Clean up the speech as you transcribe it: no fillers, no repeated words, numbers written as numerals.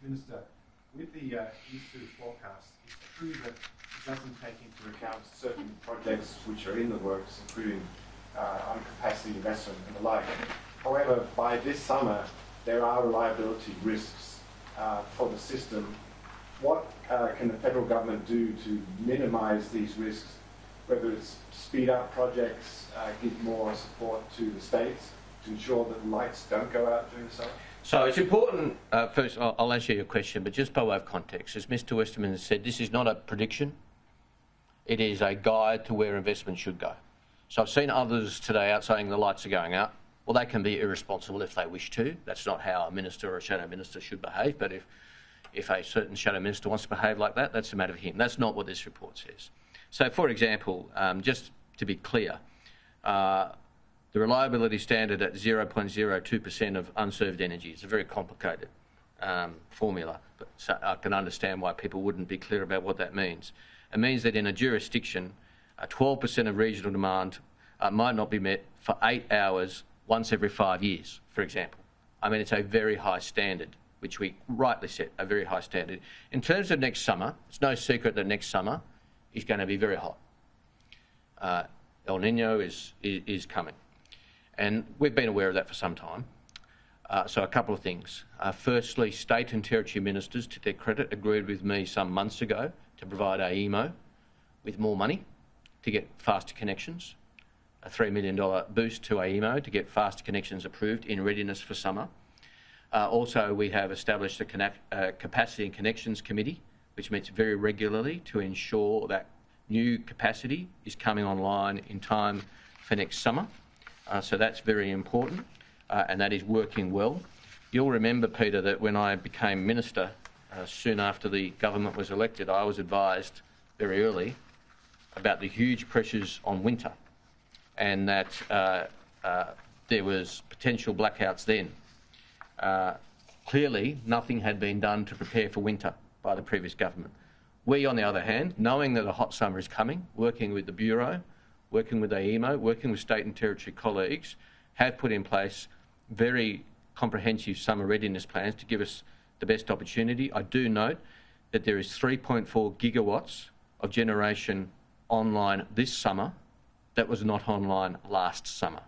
Minister, with the East2 forecast, it's true that it doesn't take into account certain projects which are in the works, including on capacity investment and the like. However, by this summer, there are reliability risks for the system. What can the federal government do to minimise these risks, whether it's speed up projects, give more support to the states to ensure that lights don't go out during the summer? So it's important, first I'll answer your question, but just by way of context, as Mr Westerman has said, this is not a prediction, it is a guide to where investment should go. So I've seen others today out saying the lights are going out. Well, they can be irresponsible if they wish to. That's not how a minister or a shadow minister should behave, but if a certain shadow minister wants to behave like that, that's a matter of him. That's not what this report says. So, for example, just to be clear, the reliability standard at 0.02% of unserved energy is a very complicated formula, but so I can understand why people wouldn't be clear about what that means. It means that in a jurisdiction, 12% of regional demand might not be met for 8 hours once every 5 years, for example. I mean, it's a very high standard, which we rightly set, a very high standard. In terms of next summer, it's no secret that next summer is going to be very hot. El Nino is coming. And we've been aware of that for some time. So a couple of things. Firstly, state and territory ministers, to their credit, agreed with me some months ago to provide AEMO with more money to get faster connections, a $3 million boost to AEMO to get faster connections approved in readiness for summer. Also, we have established a Capacity and Connections Committee, which meets very regularly to ensure that new capacity is coming online in time for next summer. So that's very important, and that is working well. You'll remember, Peter, that when I became minister, soon after the government was elected, I was advised very early about the huge pressures on winter, and that there was potential blackouts then. Clearly, nothing had been done to prepare for winter by the previous government. We, on the other hand, knowing that a hot summer is coming, working with the Bureau, working with AEMO, working with state and territory colleagues, have put in place very comprehensive summer readiness plans to give us the best opportunity. I do note that there is 3.4 gigawatts of generation online this summer that was not online last summer.